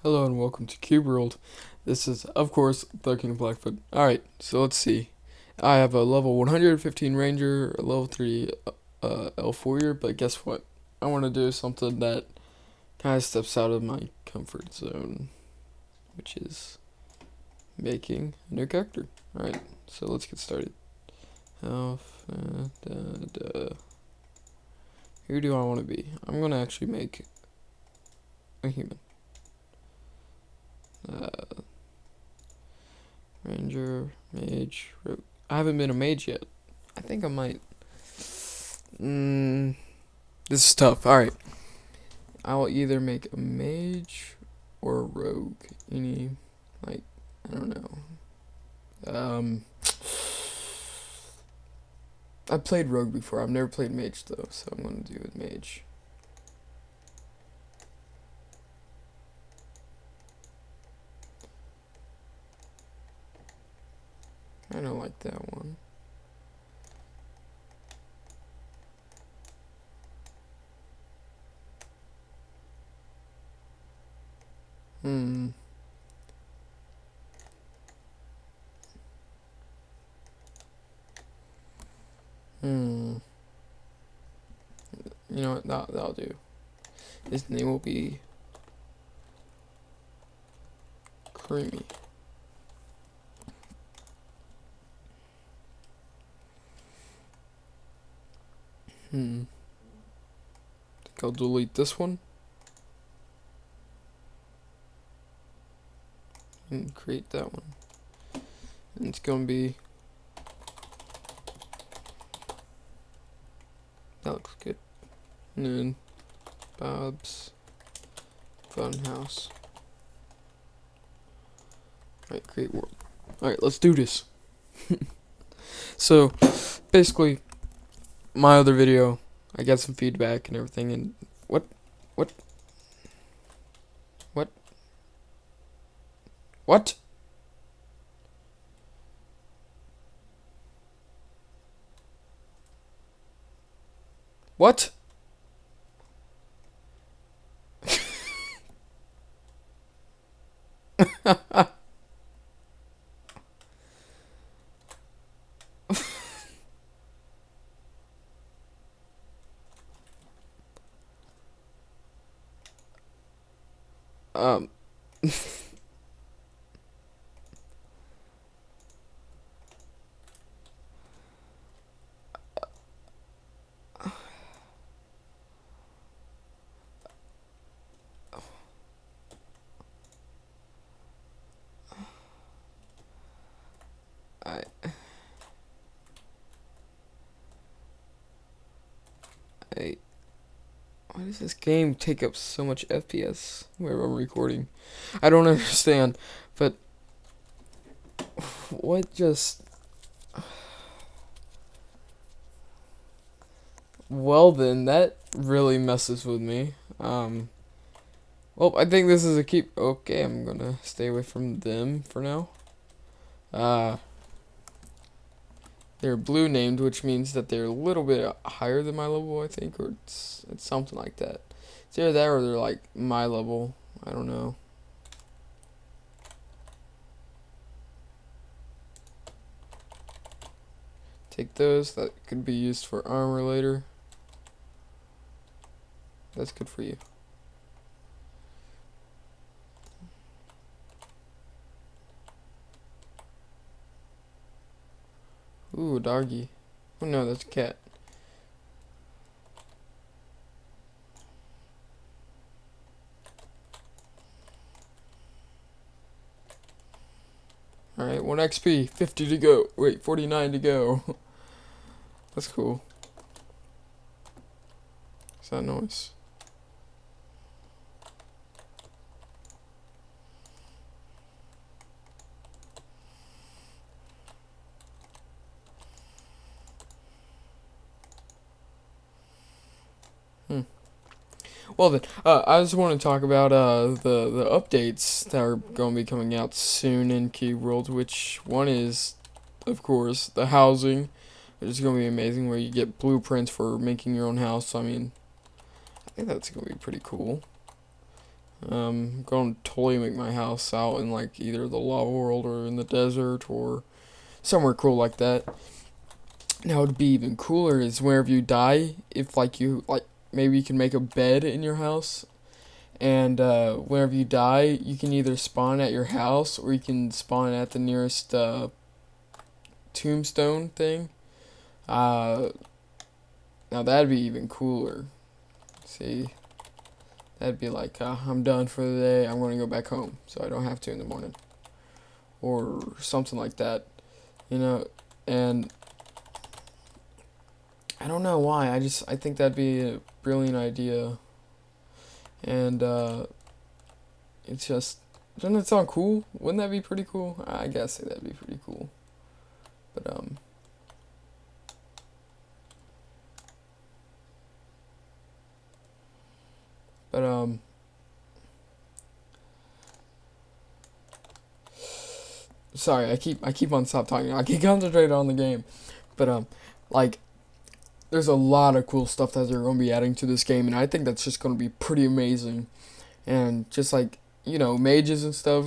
Hello and welcome to Cube World. This is, of course, the King of Blackfoot. Alright, so let's see. I have a level 115 Ranger, a level 3 Elf Warrior, but guess what? I want to do something that kind of steps out of my comfort zone, which is making a new character. Alright, so let's get started. Elf, Who do I want to be? I'm going to actually make a human. Ranger, mage, rogue. I haven't been a mage yet. I think I might. This is tough. Alright. I'll either make a mage or a rogue. I don't know. I've played rogue before. I've never played mage though, so I'm gonna do with mage. I don't like that one. Hmm. You know what? That'll do. His name will be Creamy. Think I'll delete this one and create that one. And it's gonna be. That looks good. And then Bob's Funhouse. Alright, create world. Alright, let's do this. So, basically, my other video, I got some feedback and everything, and what? What? um. I Why does this game take up so much FPS where I'm recording? I don't understand, but what just... Well then, that really messes with me. Well, I think this is a keep... Okay, I'm gonna stay away from them for now. They're blue named, which means that they're a little bit higher than my level, I think, or it's something like that. It's either that or they're like my level. I don't know. Take those. That could be used for armor later. That's good for you. Ooh, doggy. Oh no, that's a cat. Alright, 1 XP, 50 to go. Wait, 49 to go. That's cool. What's that noise? Well then, I just want to talk about the updates that are going to be coming out soon in Cube World, which one is, of course, the housing, which is going to be amazing, where you get blueprints for making your own house. I mean, I think that's going to be pretty cool. Going to totally make my house out in like either the lava world or in the desert or somewhere cool like that. Now, what'd be even cooler is wherever you die, if like you like maybe you can make a bed in your house, and whenever you die, you can either spawn at your house or you can spawn at the nearest tombstone thing. Uh, Now that'd be even cooler. See, that'd be like I'm done for the day. I'm gonna go back home, so I don't have to in the morning, or something like that. You know, and I don't know why. I think that'd be a brilliant idea, and it's just doesn't it sound cool? Wouldn't that be pretty cool? I guess that'd be pretty cool. But but sorry, I keep on stop talking. I can concentrate on the game, but like there's a lot of cool stuff that they're gonna be adding to this game, and I think that's just gonna be pretty amazing. And just like mages and stuff,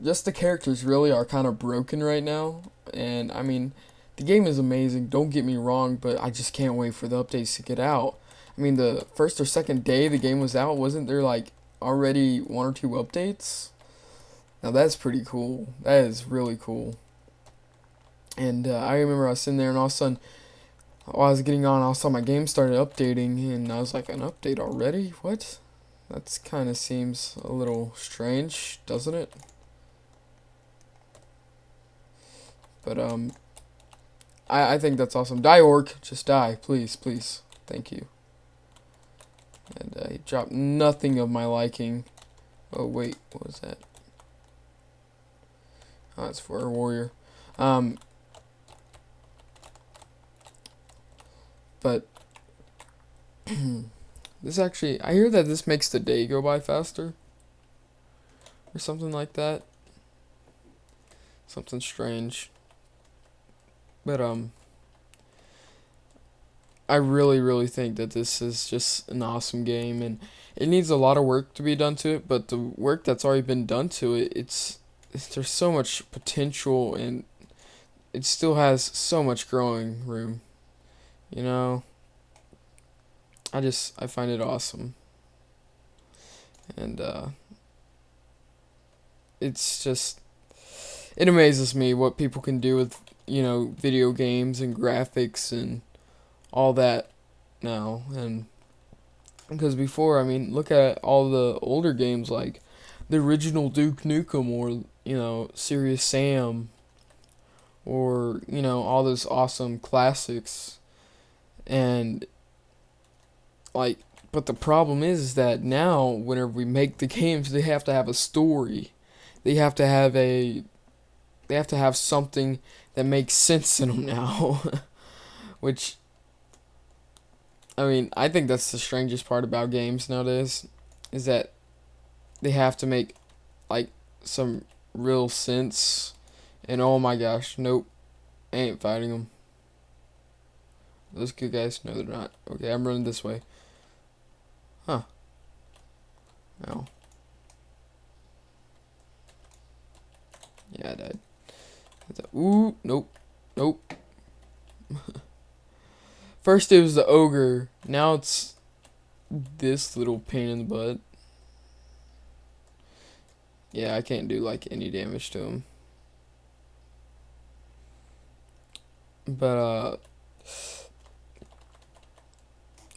just the characters really are kind of broken right now. And I mean, the game is amazing. Don't get me wrong, but I just can't wait for the updates to get out. I mean, the first or second day the game was out, wasn't there like already one or two updates? Now that's pretty cool. That is really cool. And I remember I was sitting there, and all of a sudden, while I was getting on, I saw my game started updating, and I was like, an update already? What? That's kind of seems a little strange, doesn't it? But I think that's awesome. Die, orc, just die, please, please, thank you. And he dropped nothing of my liking. Oh wait, what was that? Oh, that's for a warrior. But this actually, I hear that this makes the day go by faster, or something like that. Something strange. But I really, really think that this is just an awesome game, and it needs a lot of work to be done to it. But the work that's already been done to it, there's so much potential, and it still has so much growing room. You know, I find it awesome, and it's just it amazes me what people can do with video games and graphics and all that now. And because before, I mean, look at all the older games like the original Duke Nukem, or Serious Sam, or all those awesome classics. And like, but the problem is that now whenever we make the games, they have to have a story. They have to have something that makes sense in them now. Which, I mean, I think that's the strangest part about games nowadays, is that they have to make like some real sense. And oh my gosh, nope, I ain't fighting them. Those good guys? No, they're not. Okay, I'm running this way. Huh. No. Yeah, I died. Ooh, nope. Nope. First it was the ogre. Now it's this little pain in the butt. Yeah, I can't do like any damage to him. But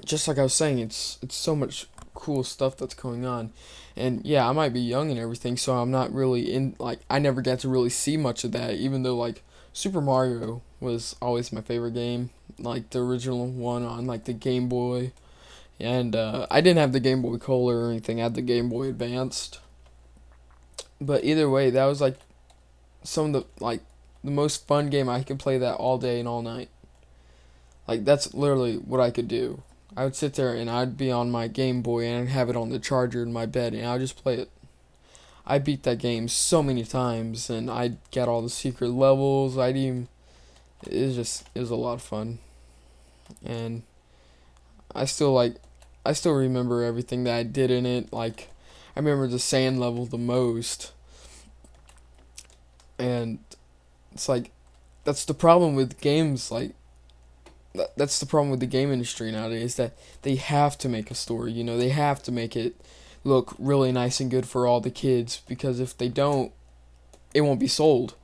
just like I was saying, it's so much cool stuff that's going on. And yeah, I might be young and everything, so I'm not really in like I never got to really see much of that, even though like Super Mario was always my favorite game, like the original one on like the Game Boy. And I didn't have the Game Boy Color or anything, I had the Game Boy Advanced. But either way, that was like some of the most fun game. I could play that all day and all night. Like that's literally what I could do. I would sit there and I'd be on my Game Boy and I'd have it on the charger in my bed and I'd just play it. I beat that game so many times and I'd get all the secret levels. It was a lot of fun. And I still remember everything that I did in it. Like I remember the sand level the most, and it's like that's the problem with games. Like that's the problem with the game industry nowadays, that they have to make a story. You know, they have to make it look really nice and good for all the kids, because if they don't, it won't be sold.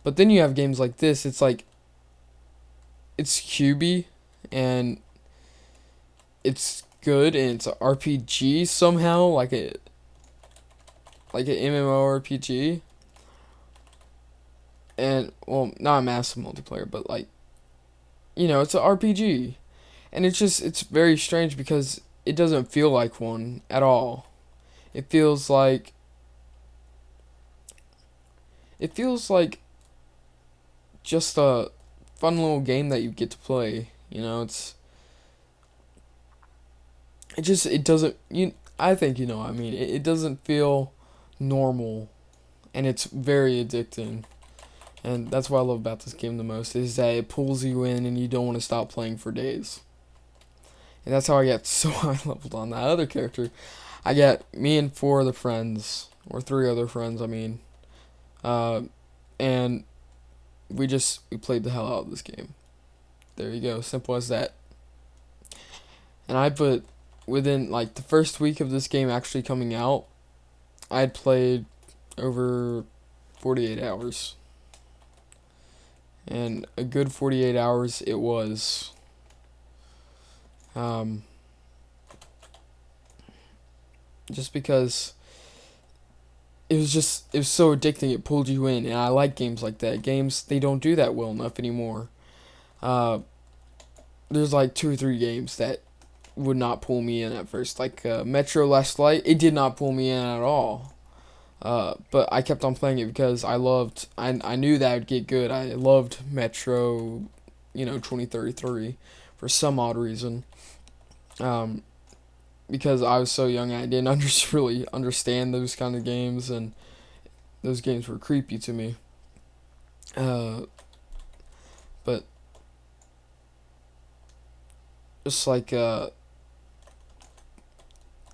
But then you have games like this. It's like it's cubey and it's good, and it's a RPG somehow, like an MMORPG, and well, not a massive multiplayer, but like, you know, it's an RPG, and it's very strange because it doesn't feel like one at all. It feels like it feels like just a fun little game that you get to play. You know, it doesn't you. I think you know what I mean. It doesn't feel normal, and it's very addicting. And that's what I love about this game the most, is that it pulls you in and you don't want to stop playing for days. And that's how I got so high leveled on that other character. I got me and four other friends, or three other friends, I mean, uh, and we played the hell out of this game. There you go, simple as that. And I put within like the first week of this game actually coming out, I had played over 48 hours. And a good 48 hours it was. Um, just because it was so addicting, it pulled you in, and I like games like that. Games, they don't do that well enough anymore. Uh, there's like two or three games that would not pull me in at first, like Metro Last Light. It did not pull me in at all. But I kept on playing it because I knew that would get good. I loved Metro, 2033 for some odd reason. Um, because I was so young, I didn't really understand those kind of games, and those games were creepy to me. Uh, but just like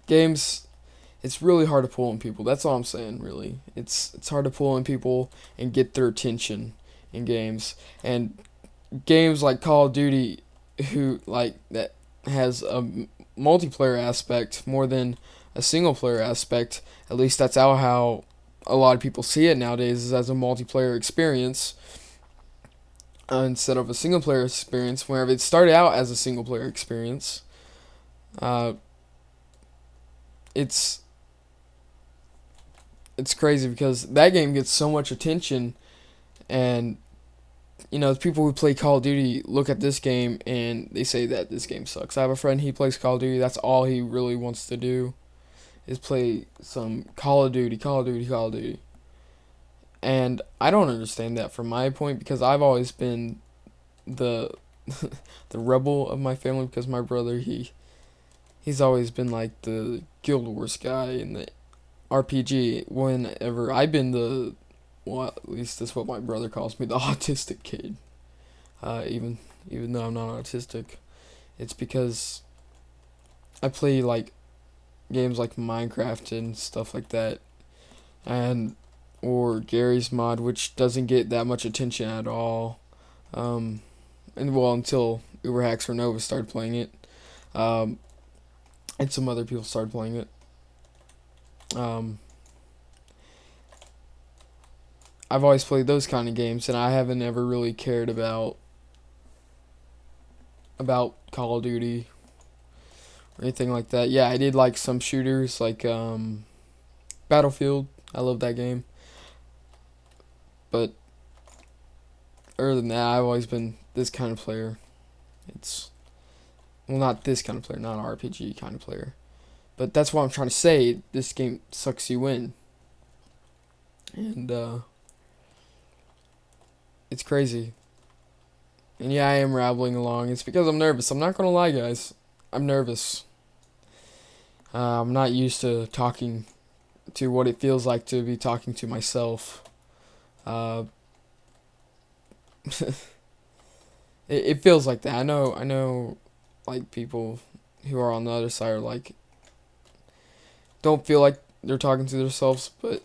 games, it's really hard to pull in people. That's all I'm saying. Really, it's hard to pull in people and get their attention in games. And games like Call of Duty, who like that has a multiplayer aspect more than a single player aspect. At least that's how a lot of people see it nowadays, is as a multiplayer experience, instead of a single player experience. Wherever it started out as a single player experience, uh, it's it's crazy because that game gets so much attention, and the people who play Call of Duty look at this game and they say that this game sucks. I have a friend, he plays Call of Duty. That's all he really wants to do is play some Call of Duty, Call of Duty, Call of Duty. And I don't understand that from my point, because I've always been the the rebel of my family, because my brother, he's always been like the Guild Wars guy in the RPG. Whenever I've been well, at least that's what my brother calls me, the autistic kid. Even though I'm not autistic, it's because I play like games like Minecraft and stuff like that, and or Gary's Mod, which doesn't get that much attention at all. And well, until Uber Hacks or Nova started playing it, um, and some other people started playing it. Um, I've always played those kind of games, and I haven't ever really cared about Call of Duty or anything like that. Yeah, I did like some shooters like Battlefield. I love that game. But other than that, I've always been this kind of player. It's well, not this kind of player, not an RPG kind of player. But that's what I'm trying to say. This game sucks you in, and it's crazy. And yeah, I am rambling along. It's because I'm nervous. I'm not gonna lie, guys. I'm nervous. I'm not used to talking to what it feels like to be talking to myself. Uh, it feels like that. I know, like people who are on the other side are like don't feel like they're talking to themselves, but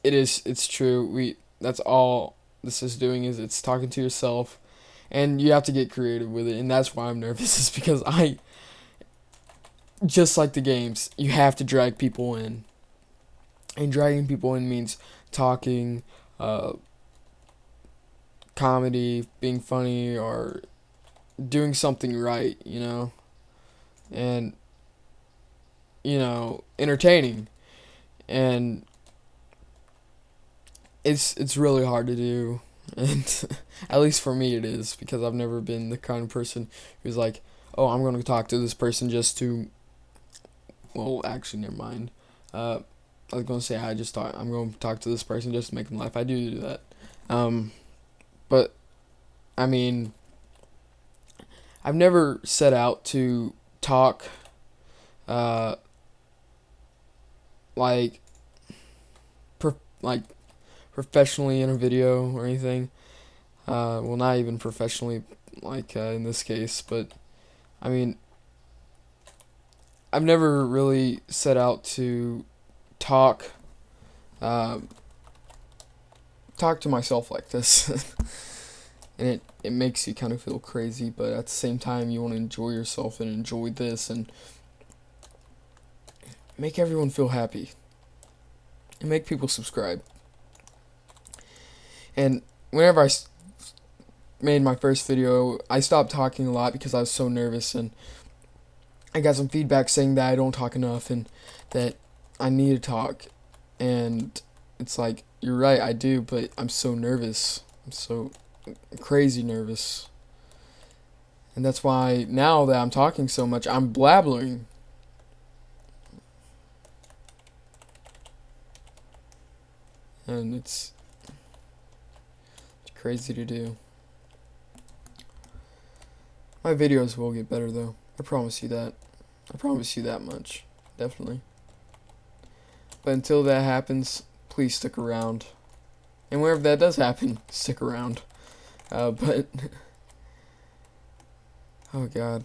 it's true. That's all this is doing, is it's talking to yourself, and you have to get creative with it, and that's why I'm nervous, is because I, just like the games, you have to drag people in, and dragging people in means talking, comedy, being funny, or doing something right, and entertaining, and it's really hard to do, and at least for me it is, because I've never been the kind of person who's like, oh, I'm going to talk to this person just to, well, actually, never mind. I was going to say I'm going to talk to this person just to make them laugh. I do that. But, I mean, I've never set out to talk, like, like, professionally in a video or anything. Well, not even professionally, like, in this case, but, I mean, I've never really set out to talk, uh, talk to myself like this. And it makes you kind of feel crazy, but at the same time, you want to enjoy yourself and enjoy this and make everyone feel happy and make people subscribe. And whenever made my first video, I stopped talking a lot because I was so nervous, and I got some feedback saying that I don't talk enough and that I need to talk. And it's like, you're right, I do, but I'm so nervous. I'm so crazy nervous. And that's why now that I'm talking so much, I'm blabbering. And it's crazy to do. My videos will get better though. I promise you that. I promise you that much. Definitely. But until that happens, please stick around. And wherever that does happen, stick around. But oh god.